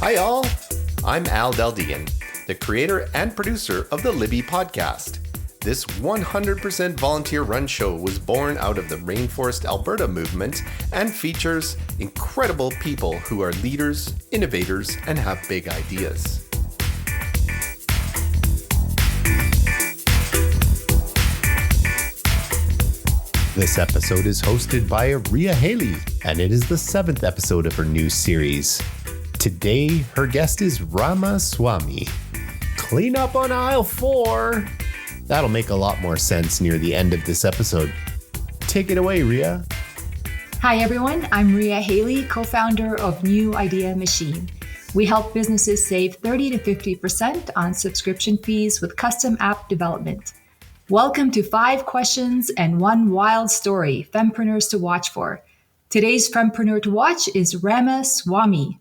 Hi all, I'm Al Deldegan, the creator and producer of the Libby podcast. This 100% volunteer-run show was born out of the Rainforest Alberta movement and features incredible people who are leaders, innovators, and have big ideas. This episode is hosted by Rea Hailley, and it is the 7th episode of her new series. Today, her guest is Rama Swami. Clean up on aisle 4. That'll make a lot more sense near the end of this episode. Take it away, Rea. Hi, everyone. I'm Rea Hailley, co-founder of New Idea Machine. We help businesses save 30 to 50% on subscription fees with custom app development. Welcome to 5 questions and 1 wild story, fempreneurs to watch for. Today's fempreneur to watch is Rama Swami.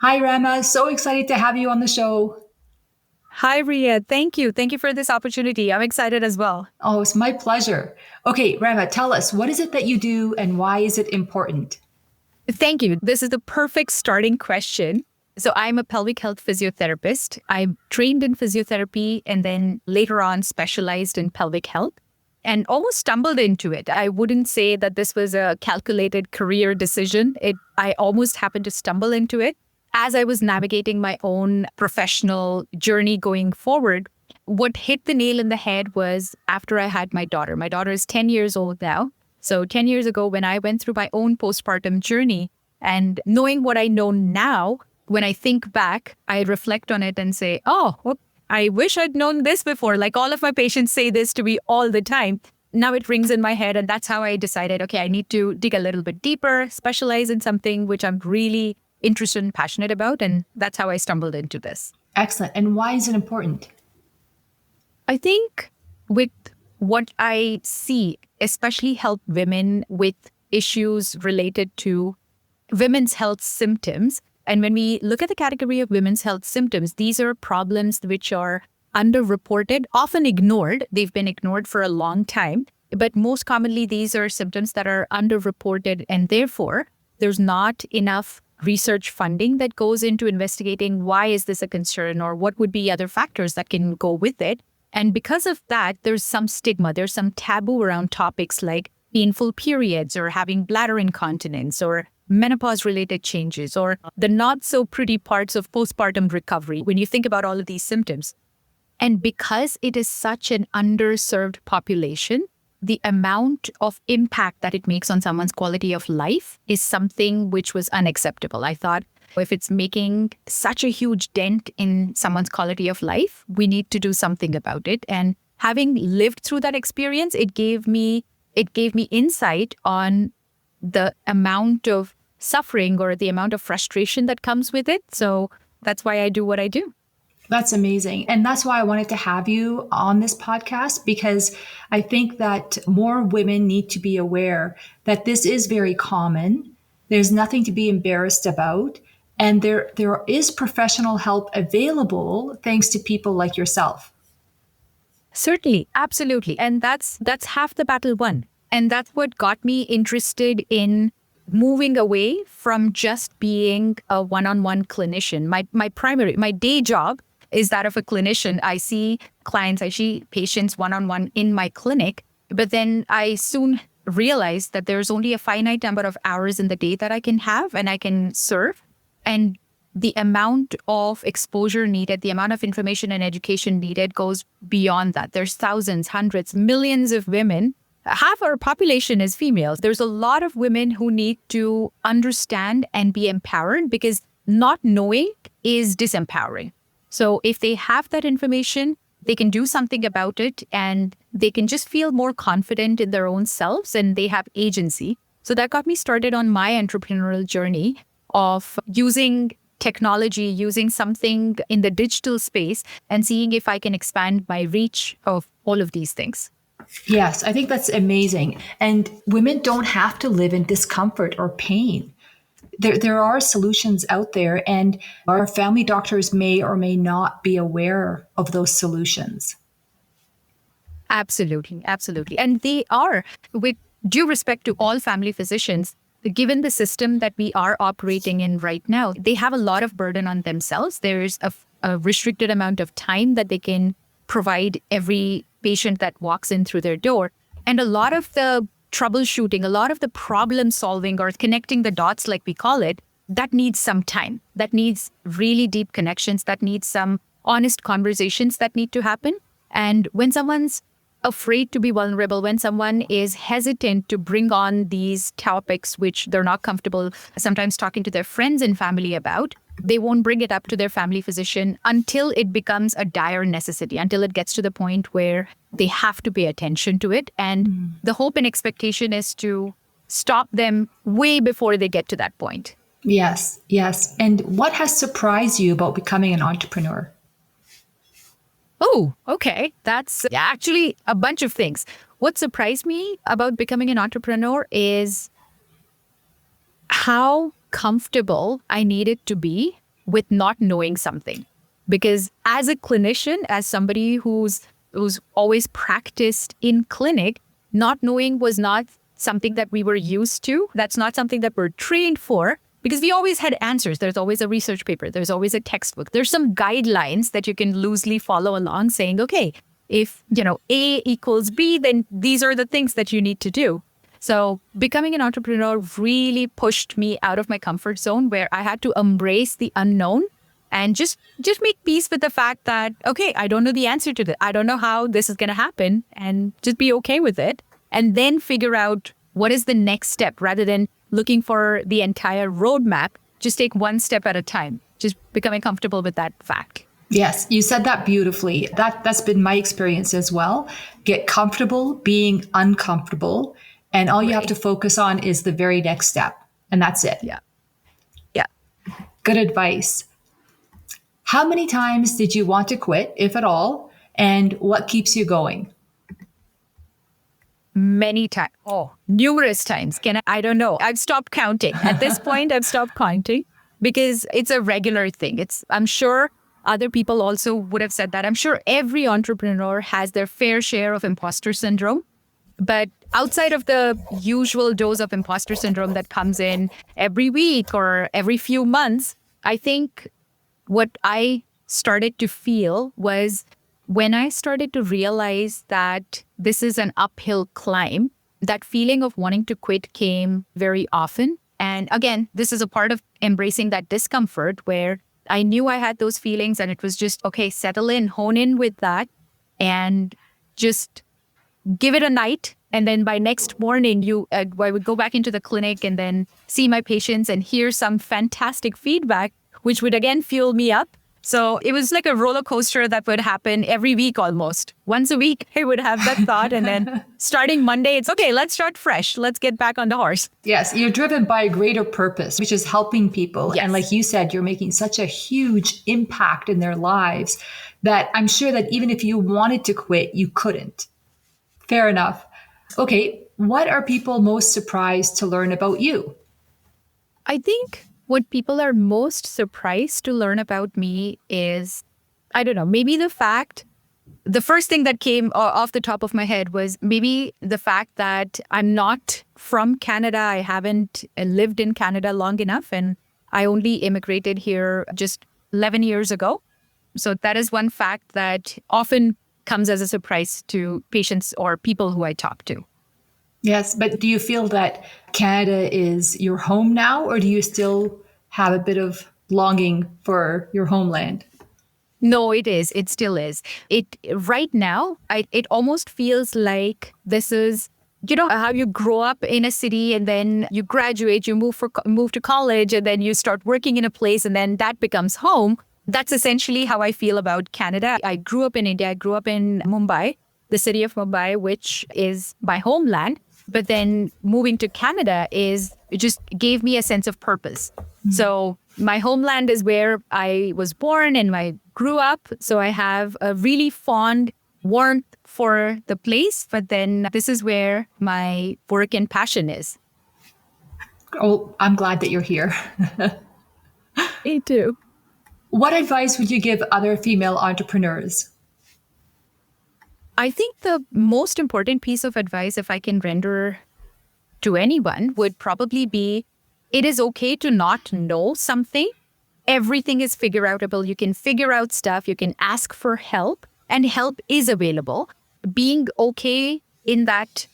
Hi, Rama. So excited to have you on the show. Hi, Rea. Thank you. Thank you for this opportunity. I'm excited as well. Oh, it's my pleasure. Okay, Rama, tell us, what is it that you do and why is it important? Thank you. This is the perfect starting question. So I'm a pelvic health physiotherapist. I'm trained in physiotherapy and then later on specialized in pelvic health and almost stumbled into it. I wouldn't say that this was a calculated career decision. I almost happened to stumble into it. As I was navigating my own professional journey going forward, what hit the nail in the head was after I had my daughter. My daughter is 10 years old now. So 10 years ago, when I went through my own postpartum journey and knowing what I know now, when I think back, I reflect on it and say, I wish I'd known this before. Like all of my patients say this to me all the time. Now it rings in my head. And that's how I decided, okay, I need to dig a little bit deeper, specialize in something which I'm really interested and passionate about. And that's how I stumbled into this. Excellent. And why is it important? I think with what I see, especially help women with issues related to women's health symptoms. And when we look at the category of women's health symptoms, these are problems which are underreported, often ignored. They've been ignored for a long time. But most commonly, these are symptoms that are underreported. And therefore, there's not enough research funding that goes into investigating why is this a concern or what would be other factors that can go with it. And because of that, there's some stigma, there's some taboo around topics like painful periods or having bladder incontinence or menopause-related changes or the not so pretty parts of postpartum recovery when you think about all of these symptoms. And because it is such an underserved population, the amount of impact that it makes on someone's quality of life is something which was unacceptable. I thought if it's making such a huge dent in someone's quality of life, we need to do something about it. And having lived through that experience, it gave me insight on the amount of suffering or the amount of frustration that comes with it. So that's why I do what I do. That's amazing. And that's why I wanted to have you on this podcast, because I think that more women need to be aware that this is very common. There's nothing to be embarrassed about. And there is professional help available thanks to people like yourself. Certainly. Absolutely. And that's half the battle won. And that's what got me interested in moving away from just being a one-on-one clinician. My day job is that of a clinician. I see clients, I see patients one-on-one in my clinic, but then I soon realized that there's only a finite number of hours in the day that I can have and I can serve. And the amount of exposure needed, the amount of information and education needed goes beyond that. There's thousands, hundreds, millions of women. Half our population is females. There's a lot of women who need to understand and be empowered because not knowing is disempowering. So if they have that information, they can do something about it and they can just feel more confident in their own selves and they have agency. So that got me started on my entrepreneurial journey of using technology, using something in the digital space and seeing if I can expand my reach of all of these things. Yes, I think that's amazing. And women don't have to live in discomfort or pain. There are solutions out there, and our family doctors may or may not be aware of those solutions. Absolutely. And they are, with due respect to all family physicians, given the system that we are operating in right now, they have a lot of burden on themselves. There's a restricted amount of time that they can provide every patient that walks in through their door. And a lot of the troubleshooting, a lot of the problem solving or connecting the dots, like we call it, that needs some time. That needs really deep connections. That needs some honest conversations that need to happen. And when someone's afraid to be vulnerable, when someone is hesitant to bring on these topics which they're not comfortable sometimes talking to their friends and family about, they won't bring it up to their family physician until it becomes a dire necessity, until it gets to the point where they have to pay attention to it. And the hope and expectation is to stop them way before they get to that point. Yes, yes. And what has surprised you about becoming an entrepreneur? Oh, okay. That's actually a bunch of things. What surprised me about becoming an entrepreneur is how comfortable I needed to be with not knowing something. Because as a clinician, as somebody who's always practiced in clinic, not knowing was not something that we were used to. That's not something that we're trained for. Because we always had answers. There's always a research paper. There's always a textbook. There's some guidelines that you can loosely follow along saying, okay, if, A equals B, then these are the things that you need to do. So becoming an entrepreneur really pushed me out of my comfort zone where I had to embrace the unknown and just make peace with the fact that, okay, I don't know the answer to this. I don't know how this is going to happen, and just be okay with it. And then figure out what is the next step rather than looking for the entire roadmap. Just take one step at a time, just becoming comfortable with that fact. Yes, you said that beautifully. That's been my experience as well. Get comfortable being uncomfortable, and all you have to focus on is the very next step, and that's it. Yeah. Good advice. How many times did you want to quit, if at all, and what keeps you going? Many times. Oh, numerous times. I don't know. I've stopped counting. At this point, I've stopped counting because it's a regular thing. I'm sure other people also would have said that. I'm sure every entrepreneur has their fair share of imposter syndrome. But outside of the usual dose of imposter syndrome that comes in every week or every few months, I think what I started to feel was when I started to realize that this is an uphill climb, that feeling of wanting to quit came very often. And again, this is a part of embracing that discomfort where I knew I had those feelings and it was just, okay, settle in, hone in with that and just give it a night. And then by next morning, I would go back into the clinic and then see my patients and hear some fantastic feedback, which would again fuel me up. So it was like a roller coaster that would happen every week almost. Once a week, I would have that thought. And then starting Monday, it's okay, let's start fresh. Let's get back on the horse. Yes, you're driven by a greater purpose, which is helping people. Yes. And like you said, you're making such a huge impact in their lives that I'm sure that even if you wanted to quit, you couldn't. Fair enough. Okay, what are people most surprised to learn about you? I think what people are most surprised to learn about me is, I don't know, maybe the first thing that came off the top of my head was maybe the fact that I'm not from Canada. I haven't lived in Canada long enough, and I only immigrated here just 11 years ago. So that is one fact that often comes as a surprise to patients or people who I talk to. Yes, but do you feel that Canada is your home now, or do you still have a bit of longing for your homeland? No, it is. It still is. Right now, it almost feels like this is, how you grow up in a city and then you graduate, you move to college, and then you start working in a place, and then that becomes home. That's essentially how I feel about Canada. I grew up in India. I grew up in Mumbai, the city of Mumbai, which is my homeland. But then moving to Canada it just gave me a sense of purpose. Mm-hmm. So my homeland is where I was born and I grew up. So I have a really fond warmth for the place. But then this is where my work and passion is. Oh, I'm glad that you're here. Me too. What advice would you give other female entrepreneurs? I think the most important piece of advice, if I can render to anyone would probably be, it is okay to not know something. Everything is figure outable. You can figure out stuff. You can ask for help, and help is available. Being okay in that,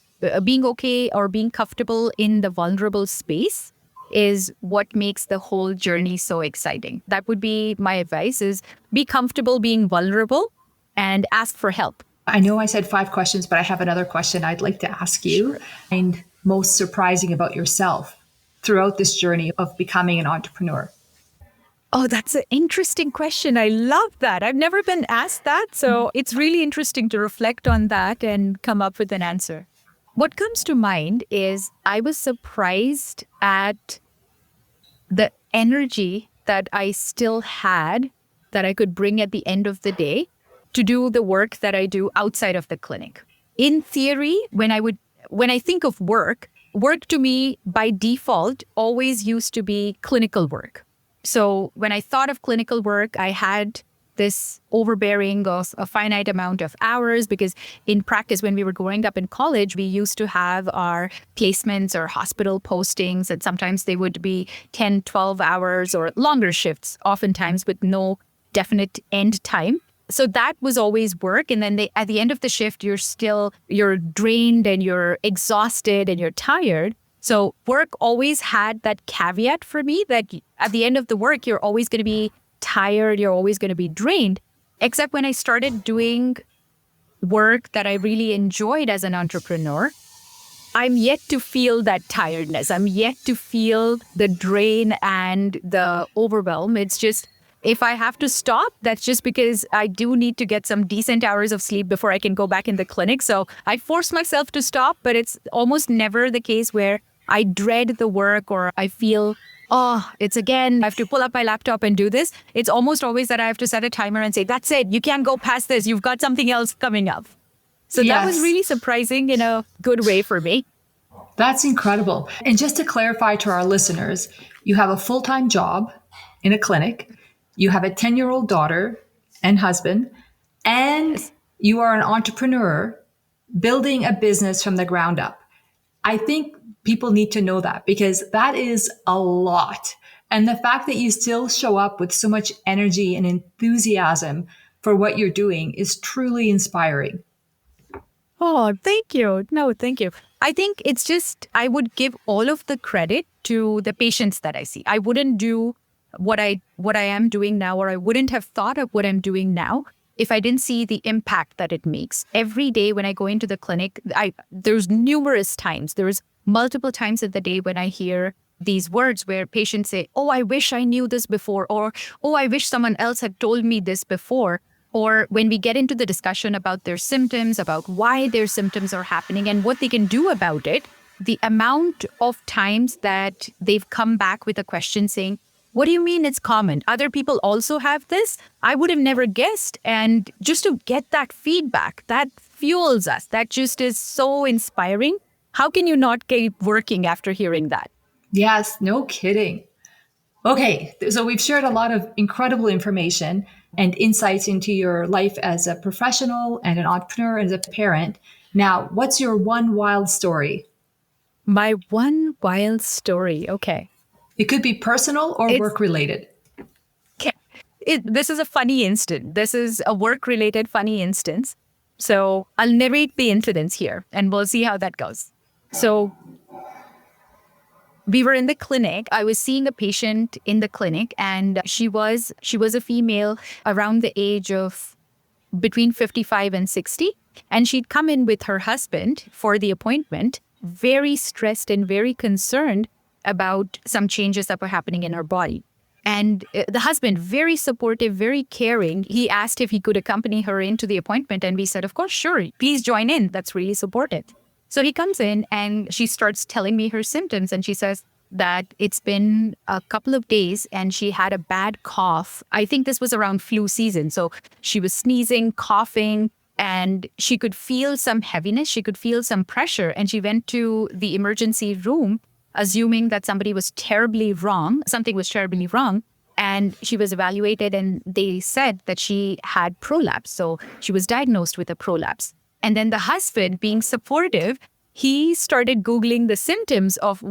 being okay or being comfortable in the vulnerable space is what makes the whole journey so exciting. That would be my advice: is be comfortable being vulnerable and ask for help. I know I said 5 questions, but I have another question I'd like to ask you. Sure. And most surprising about yourself throughout this journey of becoming an entrepreneur? Oh, that's an interesting question. I love that. I've never been asked that. So it's really interesting to reflect on that and come up with an answer. What comes to mind is I was surprised at the energy that I still had, that I could bring at the end of the day to do the work that I do outside of the clinic. In theory, when I think of work to me by default always used to be clinical work. So when I thought of clinical work, I had this overbearing of a finite amount of hours, because in practice, when we were growing up in college, we used to have our placements or hospital postings, and sometimes they would be 10, 12 hours or longer shifts, oftentimes with no definite end time. So that was always work. And then at the end of the shift, you're drained and you're exhausted and you're tired. So work always had that caveat for me that at the end of the work, you're always going to be tired, you're always going to be drained. Except when I started doing work that I really enjoyed as an entrepreneur, I'm yet to feel that tiredness. I'm yet to feel the drain and the overwhelm. It's just, if I have to stop, that's just because I do need to get some decent hours of sleep before I can go back in the clinic. So I force myself to stop, but it's almost never the case where I dread the work or I feel, it's again, I have to pull up my laptop and do this. It's almost always that I have to set a timer and say, that's it, you can't go past this. You've got something else coming up. So That was really surprising in a good way for me. That's incredible. And just to clarify to our listeners, you have a full-time job in a clinic, you have a 10-year-old daughter and husband, and you are an entrepreneur building a business from the ground up. I think people need to know that, because that is a lot. And the fact that you still show up with so much energy and enthusiasm for what you're doing is truly inspiring. Oh, thank you. No, thank you. I think it's just, I would give all of the credit to the patients that I see. I wouldn't do what I am doing now, or I wouldn't have thought of what I'm doing now if I didn't see the impact that it makes. Every day when I go into the clinic, there's numerous times, there's multiple times of the day when I hear these words where patients say, oh, I wish I knew this before, or, oh, I wish someone else had told me this before. Or when we get into the discussion about their symptoms, about why their symptoms are happening and what they can do about it, the amount of times that they've come back with a question saying, what do you mean it's common? Other people also have this? I would have never guessed. And just to get that feedback, that fuels us. That just is so inspiring. How can you not keep working after hearing that? Yes, no kidding. Okay, so we've shared a lot of incredible information and insights into your life as a professional and an entrepreneur and as a parent. Now, what's your one wild story? My one wild story. Okay. It could be personal or work-related. This is a funny instance. This is a work-related funny instance. So I'll narrate the incidents here and we'll see how that goes. So we were in the clinic. I was seeing a patient in the clinic, and she was a female around the age of between 55 and 60. And she'd come in with her husband for the appointment, very stressed and very concerned about some changes that were happening in her body. And the husband, very supportive, very caring, he asked if he could accompany her into the appointment. And we said, of course, sure, please join in. That's really supportive. So he comes in and she starts telling me her symptoms. And she says that it's been a couple of days and she had a bad cough. I think this was around flu season. So she was sneezing, coughing, and she could feel some heaviness. She could feel some pressure. And she went to the emergency room, assuming that something was terribly wrong. And she was evaluated and they said that she had prolapse. So she was diagnosed with a prolapse. And then the husband, being supportive, he started Googling the symptoms of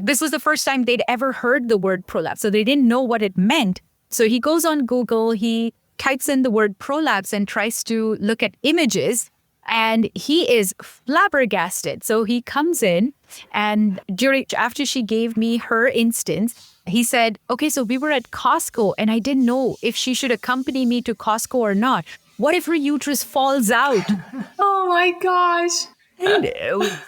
this was the first time they'd ever heard the word prolapse. So they didn't know what it meant. So he goes on Google, he types in the word prolapse and tries to look at images. And he is flabbergasted. So he comes in and after she gave me her instance, he said, okay, so we were at Costco and I didn't know if she should accompany me to Costco or not. What if her uterus falls out? Oh my gosh. And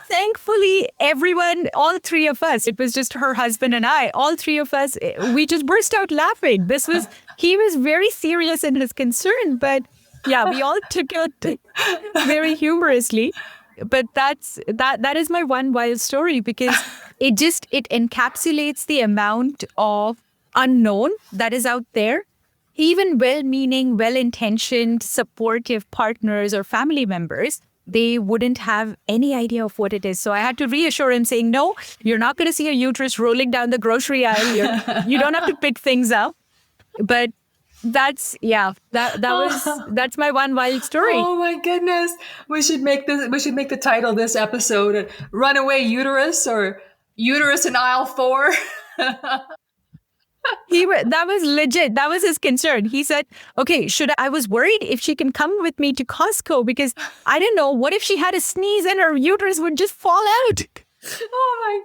thankfully, everyone, all three of us, it was just her husband and I, all three of us, we just burst out laughing. He was very serious in his concern, but yeah, we all took it very humorously. But that is my one wild story, because it encapsulates the amount of unknown that is out there. Even well-meaning, well-intentioned, supportive partners or family members, they wouldn't have any idea of what it is. So I had to reassure him saying, no, you're not going to see a uterus rolling down the grocery aisle. You don't have to pick things up. But that's my one wild story. Oh my goodness. We should make the title of this episode Runaway Uterus or Uterus in Aisle 4. That was legit. That was his concern. He said, okay, I was worried if she can come with me to Costco because I didn't know, what if she had a sneeze and her uterus would just fall out? Oh my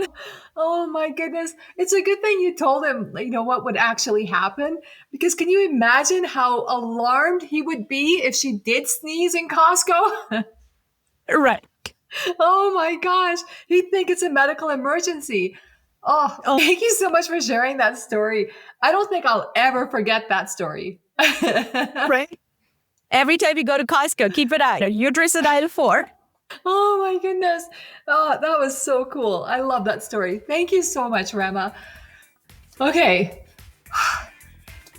God. Oh my goodness. It's a good thing you told him, what would actually happen. Because can you imagine how alarmed he would be if she did sneeze in Costco? Right. Oh my gosh. He'd think it's a medical emergency. Oh, thank you so much for sharing that story. I don't think I'll ever forget that story. Right. Every time you go to Costco, keep it out. Uterus in aisle 4. Oh my goodness. Oh, that was so cool. I love that story. Thank you so much, Rama. Okay.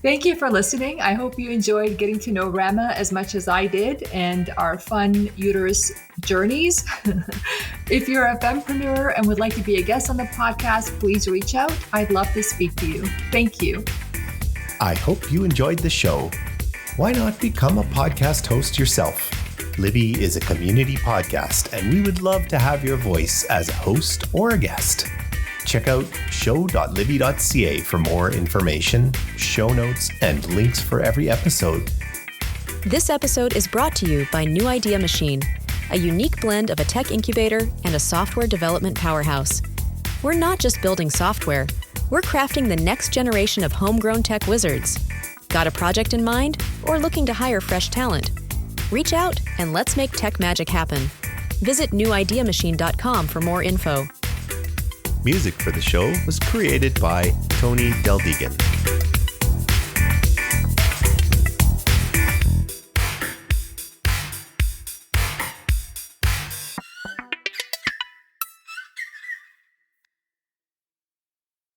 Thank you for listening. I hope you enjoyed getting to know Rama as much as I did and our fun uterus journeys. If you're a fempreneur and would like to be a guest on the podcast, please reach out. I'd love to speak to you. Thank you. I hope you enjoyed the show. Why not become a podcast host yourself? Libby is a community podcast, and we would love to have your voice as a host or a guest. Check out show.libby.ca for more information, show notes, and links for every episode. This episode is brought to you by New Idea Machine, a unique blend of a tech incubator and a software development powerhouse. We're not just building software, we're crafting the next generation of homegrown tech wizards. Got a project in mind or looking to hire fresh talent? Reach out and let's make tech magic happen. Visit newideamachine.com for more info. Music for the show was created by Tony Del Deegan.